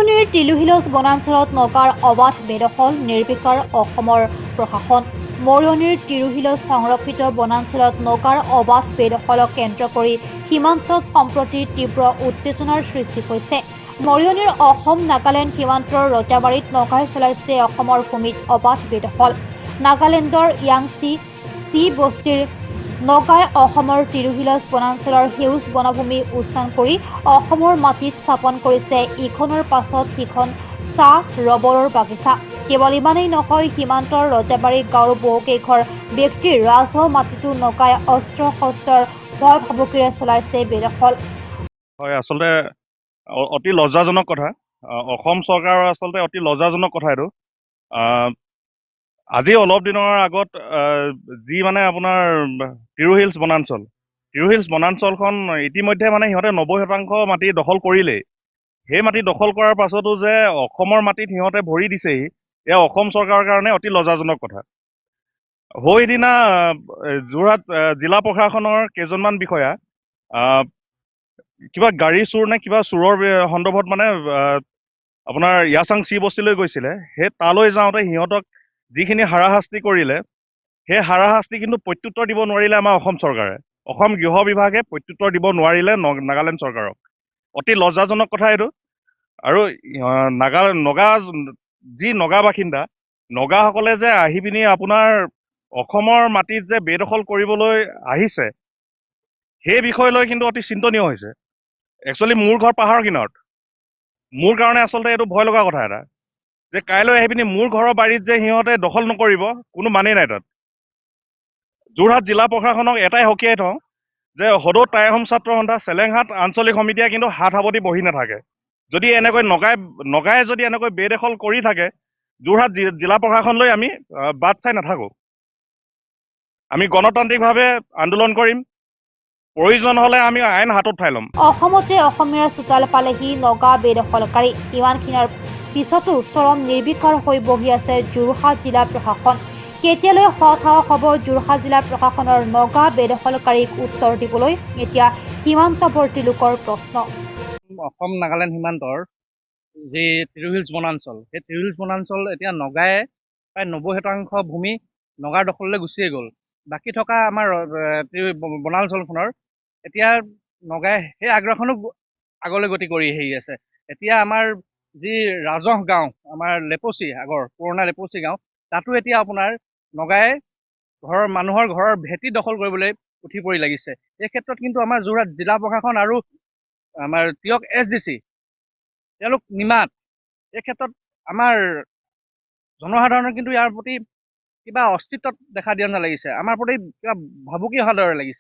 মৰিয়নিৰ টিলুহিলজ বনাঞ্চলত নগাৰ অবাধ বেদখল নিৰ্বিকাৰ অসমৰ প্ৰশাসন। মৰিয়নিৰ টিলুহিলজ সংৰক্ষিত বনাঞ্চলত নগাৰ অবাধ বেদখলক কেন্দ্ৰ কৰি সীমান্তত সম্প্ৰতি তীব্ৰ উত্তেজনাৰ সৃষ্টি হৈছে। মৰিয়নিৰ অসম নাগালেণ্ড সীমান্তৰ ৰজাবাৰীত নগাই চলাইছে অসমৰ ভূমিত অবাধ বেদখল। নাগালেণ্ডৰ য়াংচি চি বস্তিৰ নগাই অসমৰ টিলুহিলজ বনাঞ্চলৰ সেউজ বনভূমি উচ্ছান কৰি অসমৰ মাটিত স্থাপন কৰিছে ইখনৰ পাছত সিখন চাহ ৰবৰৰ বাগিচা। কেৱল ইমানেই নহয়, সীমান্তৰ ৰজাবাৰী গাঁৱৰ বহুকেইঘৰ ব্যক্তিৰ ৰাজহুৱা মাটিতো নগাই অস্ত্ৰ শস্ত্ৰৰ ভয় ভাবুকিৰে চলাইছে বেদখল। হয়, আচলতে অতি লজ্জাজনক কথা। অসম চৰকাৰৰ আচলতে অতি লজ্জাজনক কথা এইটো। আজি অলপ দিনৰ আগত যি আপোনাৰ টিৰুহিলছ বনাঞ্চলখন ইতিমধ্যে সিহঁতে 90% মাটি দখল কৰিলেই। সেই মাটি দখল কৰাৰ পাছতো যে অসমৰ মাটিত সিহঁতে ভৰি দিছেহি, এয়া অসম চৰকাৰৰ কাৰণে অতি লজ্জাজনক কথা। সেইদিনা যোৰহাট জিলা প্ৰশাসনৰ কেইজনমান বিষয়া কিবা গাড়ী চোৰ নে কিবা চোৰৰ সন্দৰ্ভত আপোনাৰ ইয়াচাং চি বস্তিলৈ গৈছিলে। সেই তালৈ যাওঁতে সিহঁতক যিখিনি হাৰাশাস্তি কৰিলে, সেই হাৰাশাস্তি কিন্তু প্ৰত্যুত্তৰ দিব নোৱাৰিলে আমাৰ অসম চৰকাৰে। অসম গৃহ বিভাগে প্ৰত্যুত্তৰ দিব নোৱাৰিলে নাগালেণ্ড চৰকাৰক। অতি লজ্জাজনক কথা এইটো। আৰু নগা বাসিন্দা নগাসকলে যে আহি পিনি আপোনাৰ অসমৰ মাটিত যে বেদখল কৰিবলৈ আহিছে, সেই বিষয় লৈ কিন্তু অতি চিন্তনীয় হৈছে। একচুৱেলি মোৰ ঘৰ পাহাৰৰ কিনাৰত। মোৰ কাৰণে আচলতে এইটো ভয় লগা কথা এটা, যে কাইলৈ আহি পিনি মোৰ ঘৰৰ বাৰীত যে সিহঁতে দখল নকৰিব, কোনো মানেই নাই তাত। যোৰহাট জিলা প্ৰশাসনক এটাই সকীয়াই থওঁ যে সদৌ টাই আহোম ছাত্ৰ সন্থা চেলেংহাট আঞ্চলিক সমিতিয়ে কিন্তু হাত সাৱটি বহি নাথাকে। যদি এনেকৈ নগাই যদি এনেকৈ বেদখল কৰি থাকে, যোৰহাট জিলা প্ৰশাসনলৈ আমি বাট চাই নাথাকো। আমি গণতান্ত্ৰিকভাৱে আন্দোলন কৰিম। প্ৰয়োজন হলে আমি আইন হাতত উঠাই ল'ম। অসমতে অসমীয়াৰ চোতাল পালেহি নগা বেদখলকাৰী। ইমানখিনিৰ পিছতো চৰম নিৰ্বিকাৰ হৈ বহি আছে যোৰহাট জিলা প্ৰশাসন। কেতিয়ালৈ সৎসাহস হ'ব যোৰহাট জিলা প্ৰশাসনৰ নগা বেদখলকাৰীক উত্তৰ দিবলৈ, এতিয়া সীমান্তৱৰ্তী লোকৰ প্ৰশ্ন। অসম নাগালেণ্ড সীমান্তৰ যি টিৰুহিলছ বনাঞ্চল, সেই টিৰুহিলছ বনাঞ্চল এতিয়া নগাই প্ৰায় 90% ভূমি নগাৰ দখললৈ গুচিয়ে গ'ল। বাকী থকা আমাৰ বনাঞ্চলখনৰ এতিয়া নগাই সেই আগ্ৰাসনো আগলৈ গতি কৰি আহি আছে। এতিয়া আমাৰ যি ৰাজহ গাঁও, আমাৰ লেপচি, আগৰ পুৰণা লেপচি গাঁও, তাতো এতিয়া আপোনাৰ নগাই মানুহৰ ঘৰৰ ভেটি দখল কৰিবলৈ উঠি পৰি লাগিছে। এই ক্ষেত্ৰত কিন্তু আমাৰ যোৰহাট জিলা প্ৰশাসন আৰু আমাৰ তিয়ক SDC তেওঁলোক নিমাত। এই ক্ষেত্ৰত আমাৰ জনসাধাৰণৰ কিন্তু ইয়াৰ প্ৰতি কিবা অস্তিত্বত দেখা দিয়া যেন লাগিছে, আমাৰ প্ৰতি কিবা ভাবুকি অহাৰ দৰে লাগিছে।